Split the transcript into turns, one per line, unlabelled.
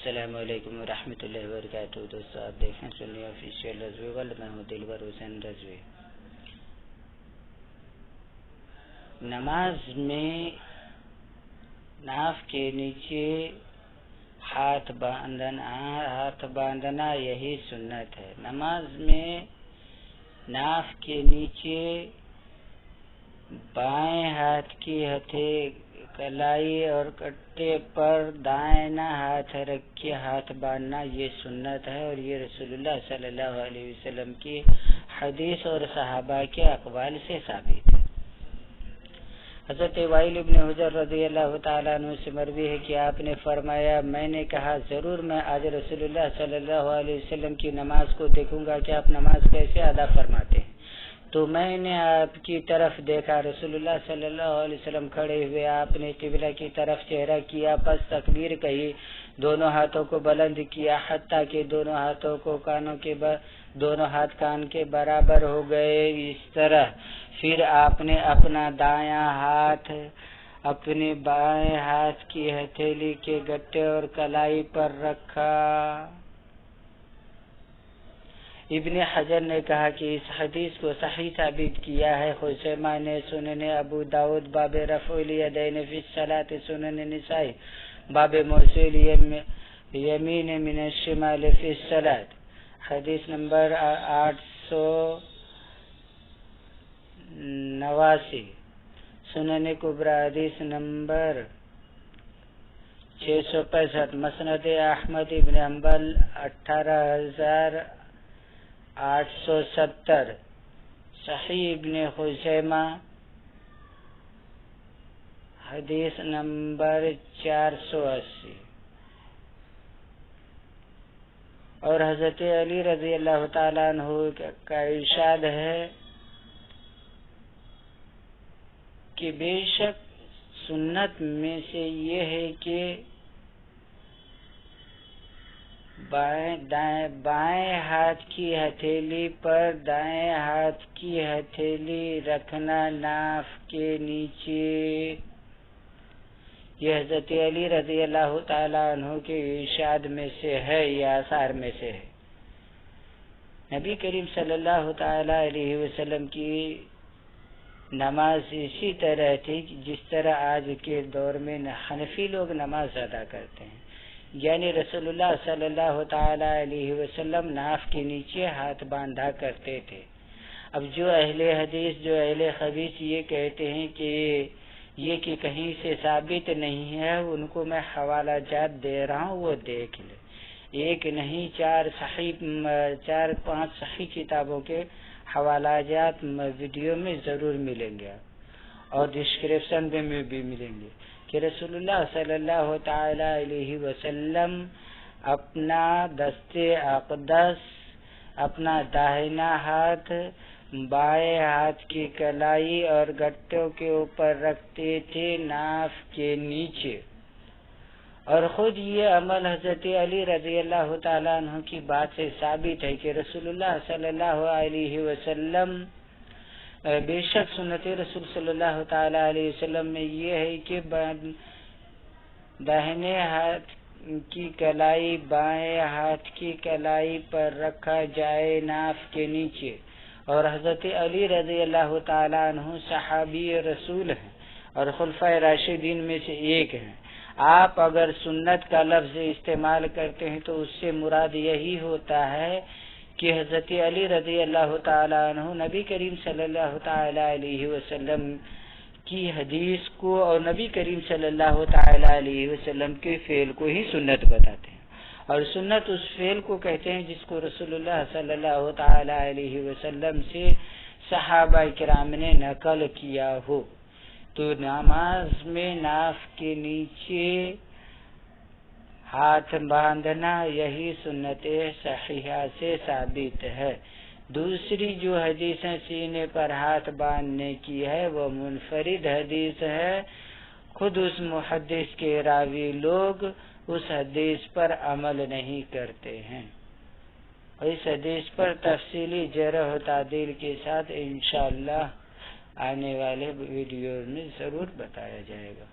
السلام علیکم ورحمۃ اللہ وبرکاتہ۔ دوستو آپ دیکھیں سنی آفیشیل رضوی ورلڈ، میں ہوں دلبر حسین رضوی۔ نماز میں ناف کے نیچے ہاتھ باندھنا یہی سنت ہے۔ نماز میں ناف کے نیچے بائیں ہاتھ کی کلائی اور کٹے پر دائنا ہاتھ رکھ کے ہاتھ باندھنا یہ سنت ہے، اور یہ رسول اللہ صلی اللہ علیہ وسلم کی حدیث اور صحابہ کے اقوال سے ثابت ہے۔ حضرت وائل ابن حجر رضی اللہ تعالیٰ عنہ سے مروی ہے کہ آپ نے فرمایا، میں نے کہا ضرور میں آج رسول اللہ صلی اللہ علیہ وسلم کی نماز کو دیکھوں گا کہ آپ نماز کیسے ادا فرماتے ہیں۔ تو میں نے آپ کی طرف دیکھا، رسول اللہ صلی اللہ علیہ وسلم کھڑے ہوئے، آپ نے قبلہ کی طرف چہرہ کیا، پس تکبیر کہی، دونوں ہاتھوں کو بلند کیا حتیٰ کہ دونوں ہاتھ کان کے برابر ہو گئے، اس طرح پھر آپ نے اپنا دایاں ہاتھ اپنے بائیں ہاتھ کی ہتھیلی کے گٹے اور کلائی پر رکھا۔ ابن حجر نے کہا کہ اس حدیث کو صحیح ثابت کیا ہے خزیمہ نے سنن ابو داود باب رفع الیدین فی الصلاۃ، سنن نسائی باب موصول یمین من الشمال فی الصلاۃ، حدیث نمبر 889، سنن کبری حدیث نمبر 665، مسند احمد ابن حنبل 18870، صحیح ابن خزیمہ حدیث نمبر 480۔ اور حضرت علی رضی اللہ تعالیٰ عنہ کا ارشاد ہے کہ بے شک سنت میں سے یہ ہے کہ بائیں ہاتھ کی ہتھیلی پر دائیں ہاتھ کی ہتھیلی رکھنا ناف کے نیچے۔ یہ حضرت علی رضی اللہ تعالیٰ عنہ کے ارشاد میں سے ہے، یہ آثار میں سے ہے۔ نبی کریم صلی اللہ تعالیٰ علیہ وسلم کی نماز اسی طرح تھی جس طرح آج کے دور میں حنفی لوگ نماز ادا کرتے ہیں، یعنی رسول اللہ صلی اللہ تعالیٰ علیہ وسلم ناف کے نیچے ہاتھ باندھا کرتے تھے۔ اب جو اہل حدیث، جو اہل حدیث یہ کہتے ہیں کہ یہ کہ کہیں سے ثابت نہیں ہے، ان کو میں حوالہ جات دے رہا ہوں، وہ دیکھ لیں۔ ایک نہیں 4-5 صحیح کتابوں کے حوالہ جات ویڈیو میں ضرور ملیں گے، اور ڈسکرپشن میں بھی ملیں گے کہ رسول اللہ صلی اللہ تعالی علیہ وسلم اپنا دست اقدس، اپنا داہنا ہاتھ بائیں ہاتھ کی کلائی اور گٹوں کے اوپر رکھتے تھے ناف کے نیچے، اور خود یہ عمل حضرت علی رضی اللہ تعالیٰ عنہ کی بات سے ثابت ہے کہ رسول اللہ صلی اللہ علیہ وسلم بے شک سنت رسول صلی اللہ تعالیٰ علیہ وسلم میں یہ ہے کہ داہنے ہاتھ کی کلائی بائیں ہاتھ کی کلائی پر رکھا جائے ناف کے نیچے، اور حضرت علی رضی اللہ تعالیٰ عنہ صحابی رسول ہیں اور خلفائے راشدین میں سے ایک ہیں۔ آپ اگر سنت کا لفظ استعمال کرتے ہیں تو اس سے مراد یہی ہوتا ہے کہ حضرت علی رضی اللہ تعالیٰ عنہ نبی کریم صلی اللہ تعالیٰ علیہ وسلم کی حدیث کو اور نبی کریم صلی اللہ تعالیٰ علیہ وسلم کے فعل کو ہی سنت بتاتے ہیں، اور سنت اس فعل کو کہتے ہیں جس کو رسول اللہ صلی اللہ تعالیٰ علیہ وسلم سے صحابہ کرام نے نقل کیا ہو۔ تو نماز میں ناف کے نیچے ہاتھ باندھنا یہی سنت صحیحہ سے ثابت ہے۔ دوسری جو حدیثیں سینے پر ہاتھ باندھنے کی ہے وہ منفرد حدیث ہے، خود اس محدث کے راوی لوگ اس حدیث پر عمل نہیں کرتے ہیں، اور اس حدیث پر تفصیلی جرح و تعدیل کے ساتھ انشاءاللہ آنے والے ویڈیو میں ضرور بتایا جائے گا۔